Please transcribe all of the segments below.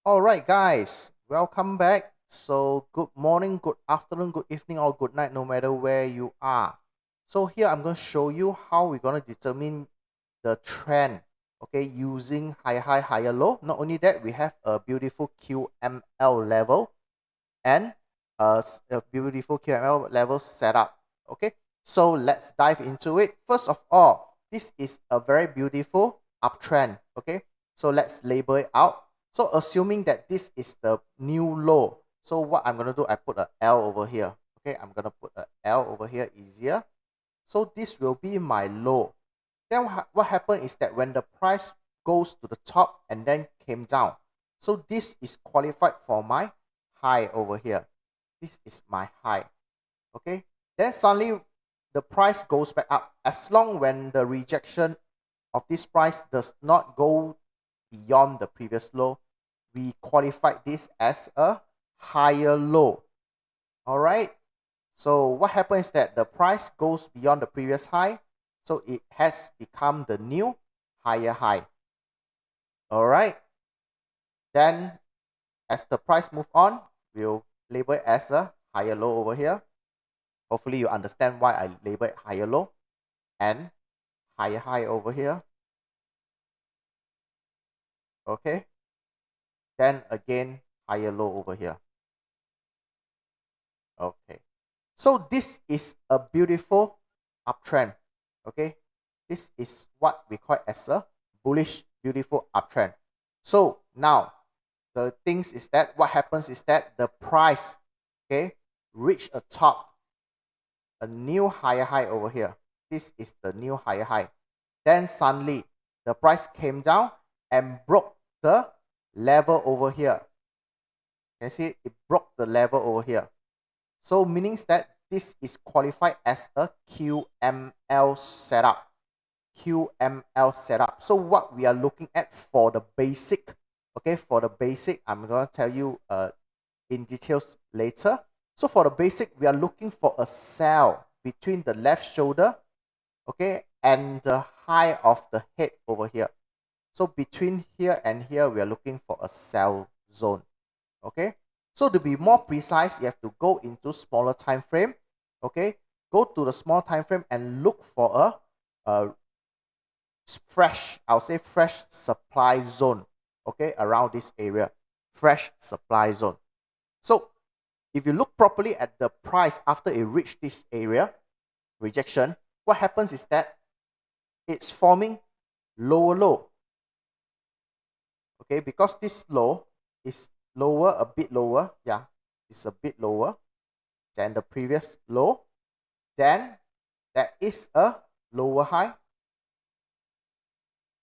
All right, guys, welcome back. So, good morning, good afternoon, good evening, or good night, no matter where you are. So, here I'm going to show you how we're going to determine the trend, okay, using higher high, higher low. Not only that, we have a beautiful QML level and a beautiful QML level setup, okay. So, let's dive into it. First of all, this is a very beautiful uptrend, okay. So, let's label it out. So assuming that this is the new low, so what I'm going to do, I put a L over here. Okay, I'm going to put a L over here, easier. So this will be my low. Then what happened is that when the price goes to the top and then came down, so this is qualified for my high over here. This is my high. Okay, then suddenly the price goes back up. As long when the rejection of this price does not go beyond the previous low, we qualified this as a higher low. All right. So what happens is that the price goes beyond the previous high. So it has become the new higher high. All right. Then as the price move on, we'll label it as a higher low over here. Hopefully you understand why I label it higher low and higher high over here. Okay. Then again, higher low over here. Okay. So this is a beautiful uptrend. Okay. This is what we call as a bullish, beautiful uptrend. So now the things is that what happens is that the price, okay, reach a top, a new higher high over here. This is the new higher high. Then suddenly the price came down and broke the level over here. You can see it broke the level over here. So meaning that this is qualified as a QML setup. QML setup. So what we are looking at for the basic, okay, for the basic, I'm going to tell you in details later. So for the basic, we are looking for a cell between the left shoulder, okay, and the high of the head over here. So between here and here, we are looking for a cell zone, okay. So to be more precise, you have to go into smaller time frame, okay. Go to the small time frame and look for a fresh, I'll say fresh supply zone, okay, around this area, fresh supply zone. So if you look properly at the price after it reached this area, rejection, what happens is that it's forming lower low, okay, because this low is lower, a bit lower, yeah, it's a bit lower than the previous low. Then there is a lower high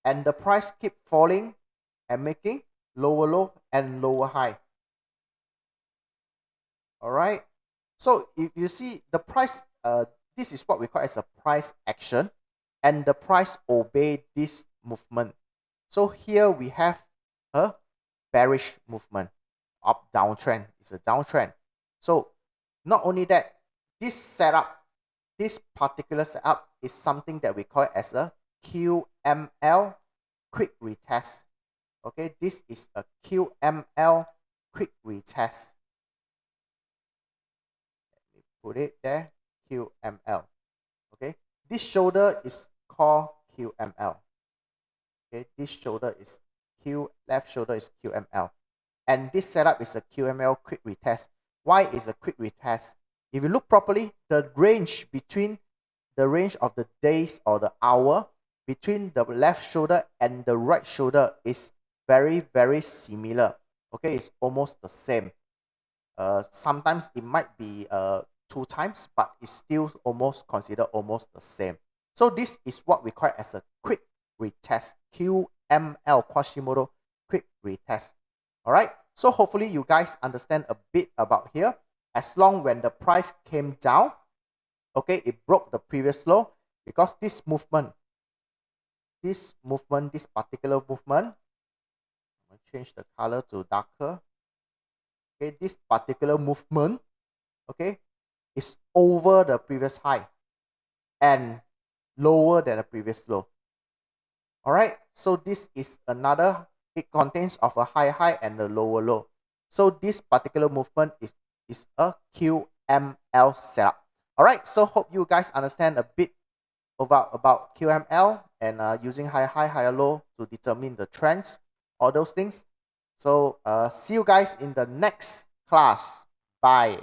and the price keep falling and making lower low and lower high. All right. So if you see the price, this is what we call as a price action, and the price obey this movement. So here we have a bearish movement, up downtrend. It's a downtrend. So not only that, this setup, this particular setup is something that we call as a QML quick retest. Okay, this is a QML quick retest. Put it there, QML. Okay, this shoulder is called QML. Okay, this shoulder is left shoulder is QML, and this setup is a QML quick retest. Why is a quick retest? If you look properly, the range between the range of the days or the hour between the left shoulder and the right shoulder is very, very similar. Okay, it's almost the same. Sometimes it might be 2 times, but it's still almost considered almost the same. So this is what we call as a quick retest, QML, quasimodo quick retest. All right. So hopefully you guys understand a bit about here. As long when the price came down, okay, it broke the previous low because this particular movement, I'm going to change the color to darker. Okay, this particular movement, okay, is over the previous high and lower than the previous low. All right, so this is another it contains of a high high and a lower low. So this particular movement is a QML setup. All right, so hope you guys understand a bit about QML and using higher high, higher low to determine the trends, all those things. So see you guys in the next class. Bye.